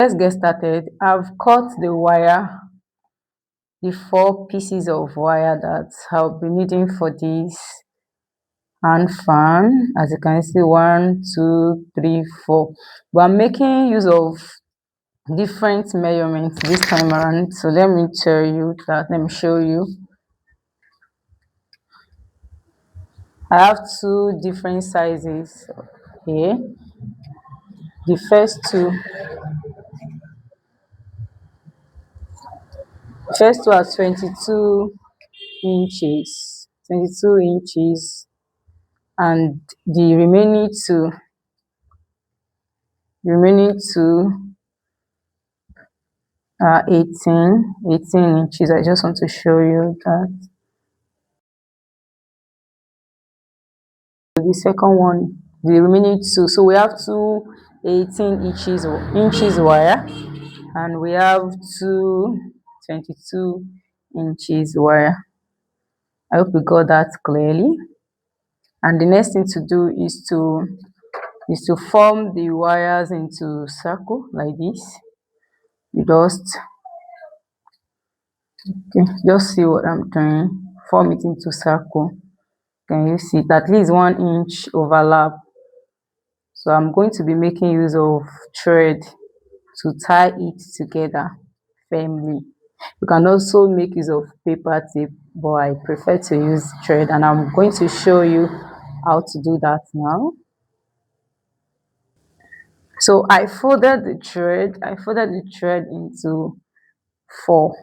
Let's get started. I've cut the 4 pieces of wire that I'll be needing for this hand fan. As you can see, 1, 2, 3, 4. But I'm making use of different measurements this time around. So let me tell you that. Let me show you. I have 2 different sizes here. The first two are 22 inches, 22 inches, and the remaining two are 18 inches. I just want to show you that. The second one, the remaining two, so we have two 18 inches wire, and we have two 22 inches wire. I hope we got that clearly. And the next thing to do is to form the wires into circle like this. You just see what I'm doing. Form it into circle. Can you see it? At least 1 inch overlap. So I'm going to be making use of thread to tie it together firmly. You can also make use of paper tape, but I prefer to use thread, and I'm going to show you how to do that now. So I folded the thread into 4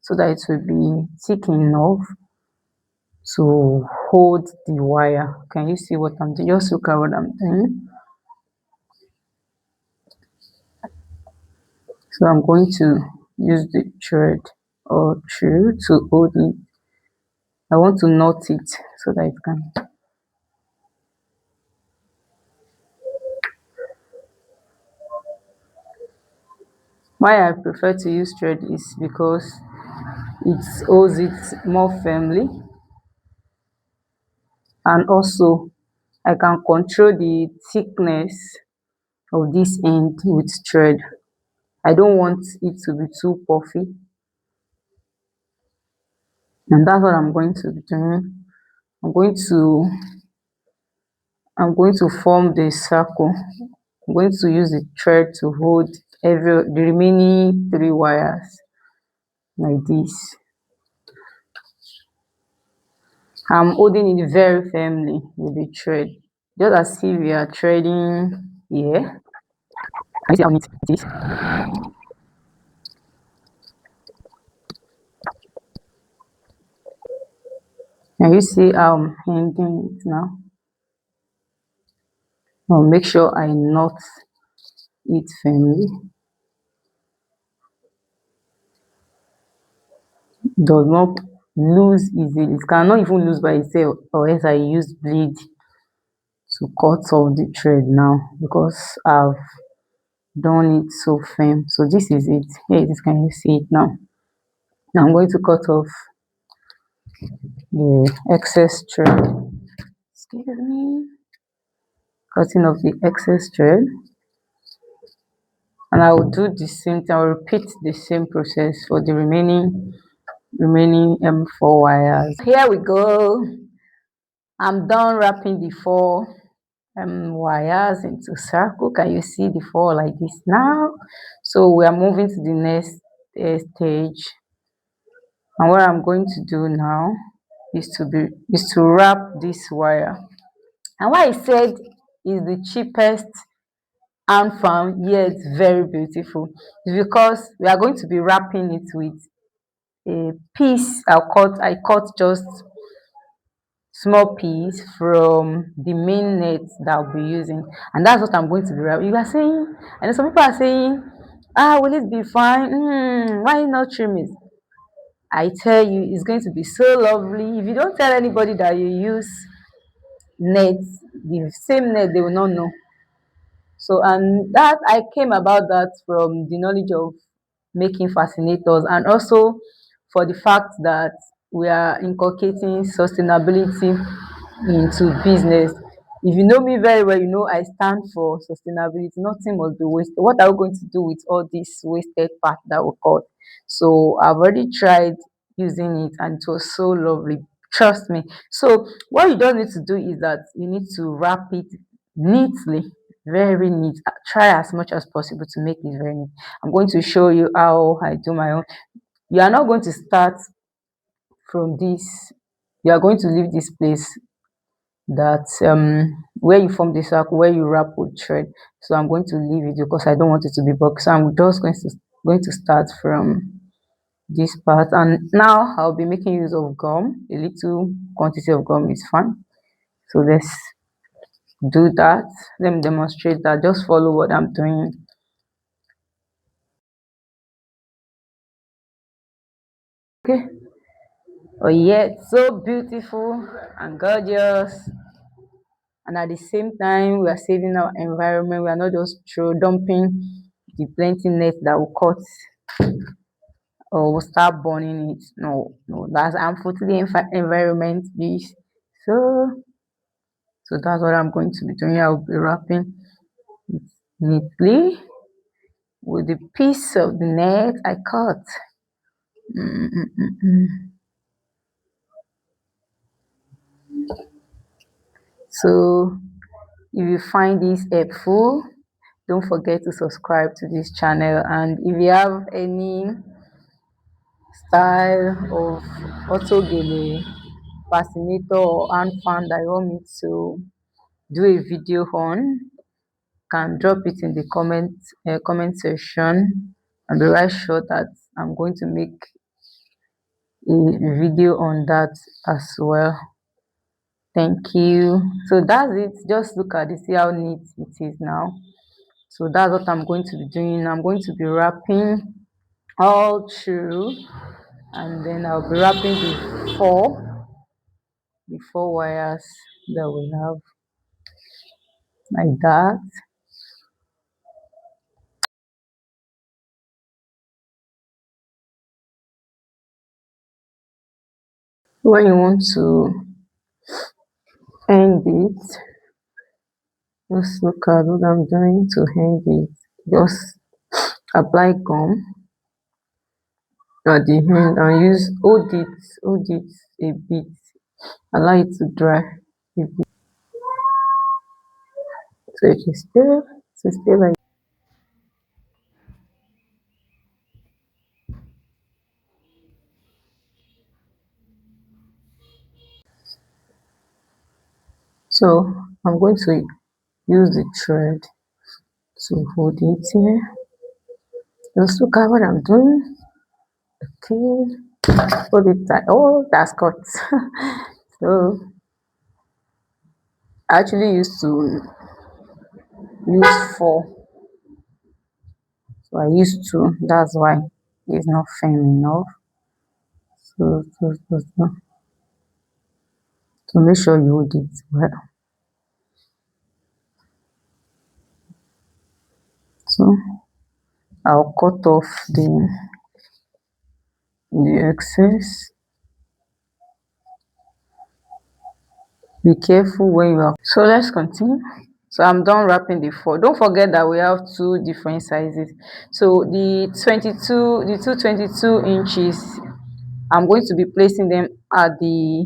so that it will be thick enough to hold the wire. Can you see what I'm doing? Just look at what I'm doing. So I'm going to use the thread or through to hold it. I want to knot it so that it can. Why I prefer to use thread is because it holds it more firmly, and also I can control the thickness of this end with thread. I don't want it to be too puffy, and that's what I'm going to be doing. I'm going to form the circle. I'm going to use the thread to hold the remaining 3 wires like this. I'm holding it very firmly with the thread, just as if we are threading here. Can you see how neat it is? Can you see how I'm hanging it now? I'll make sure I knot it firmly. It does not lose easily. It cannot even lose by itself, or else I use blade to cut off the thread now, because I've done it so firm. So this is it. Here it is. Can you see it now? Now I'm going to cut off the excess thread. Excuse me. Cutting off the excess thread, and I will do the same thing. I will repeat the same process for the remaining 4 wires. Here we go. I'm done wrapping the 4 wires into circle. Can you see the 4 like this now? So we are moving to the next stage, and what I'm going to do now is to wrap this wire. And why I said is the cheapest handfan, yet very beautiful, is because we are going to be wrapping it with a piece. I cut just small piece from the main net that I'll be using, and that's what I'm going to be wrapping. You are saying, and some people are saying, will it be fine? Why not trim it? I tell you, it's going to be so lovely. If you don't tell anybody that you use net, the same net, they will not know. So, and that I came about that from the knowledge of making fascinators, and also for the fact that we are inculcating sustainability into business. If you know me very well, you know I stand for sustainability. Nothing must be wasted. What are we going to do with all this wasted part that we got? So I've already tried using it and it was so lovely. Trust me. So what you just need to do is that you need to wrap it neatly, very neat. Try as much as possible to make it very neat. I'm going to show you how I do my own. You are not going to start from this. You are going to leave this place that where you form the circle, where you wrap with thread. So I'm going to leave it because I don't want it to be boxed. So I'm just going to start from this part, and now I'll be making use of gum. A little quantity of gum is fine. So let's do that. Let me demonstrate that. Just follow what I'm doing. Okay. Oh yeah, it's so beautiful and gorgeous, and at the same time we are saving our environment. We are not just throw dumping the plenty net that will cut or will start burning it. No, no, that's harmful to the environment, please. So, so that's what I'm going to be doing. I'll be wrapping it neatly with the piece of the net I cut. So, if you find this helpful, don't forget to subscribe to this channel. And if you have any style of auto-gele, fascinator, or handfan that you want me to do a video on, can drop it in the comment section, and be right sure that I'm going to make a video on that as well. Thank you. So that's it. Just look at it, see how neat it is now. So that's what I'm going to be doing. I'm going to be wrapping all through, and then I'll be wrapping the four wires that we have, like that. When you want to end it, just look at what I'm doing to end it. Just apply gum at the end and hold it a bit, allow it to dry a bit, so it can stay like. So I'm going to use the thread to hold it here. Just look at what I'm doing. Okay, hold it tight. Oh, that's cut. So I actually used to use four, so I used to. That's why it's not firm enough. So make sure you hold it well. So I'll cut off the excess. Be careful when you are. So let's continue. So I'm done wrapping the four. Don't forget that we have two different sizes. So the 222 inches, I'm going to be placing them at the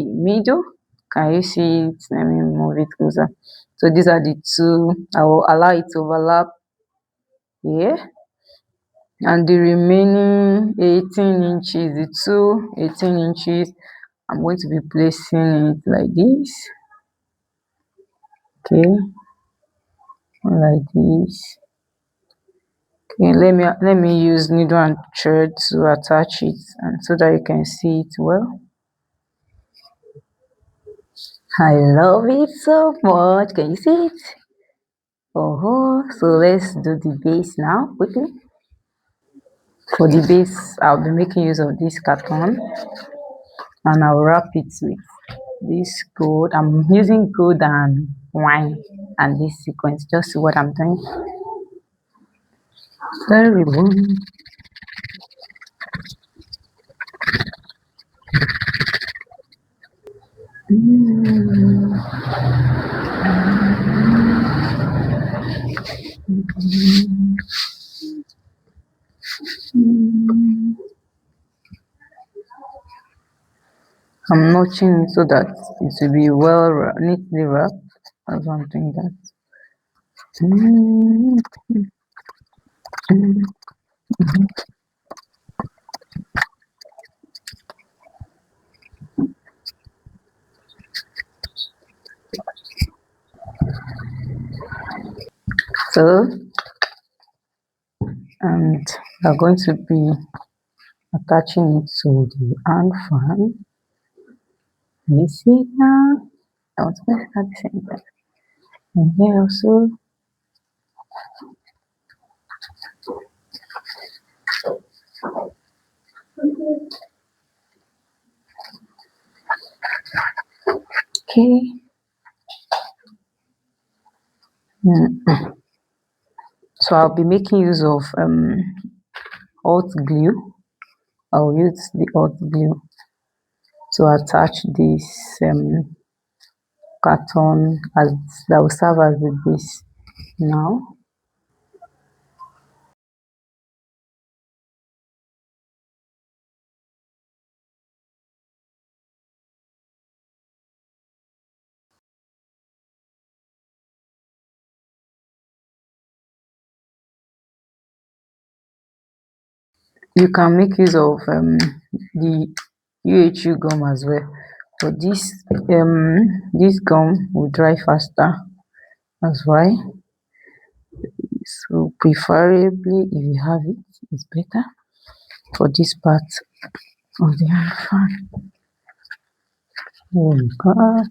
middle. Can you see it? Let me move it closer. So these are the two. I will allow it to overlap here. And the remaining 18 inches, the two 18 inches, I'm going to be placing it like this. Okay, like this. Okay, let me use needle and thread to attach it, and so that you can see it well. I love it so much. Can you see it? Oh, so let's do the base now quickly. For the base, I'll be making use of this carton, and I'll wrap it with this gold. I'm using gold and wine and this sequence. Just see what I'm doing. Very well. I'm notching it so that it will be neatly wrapped. That's one thing that. So, and we're going to be attaching it to the hand fan. You see now? I want to make it at the center. And here also. Okay. So I'll be making use of hot glue. I'll use the hot glue to attach this carton as that will serve as the base now. You can make use of the UHU gum as well, but this gum will dry faster. That's why. So preferably if you have it, it's better for this part of the hand fan. Oh my god.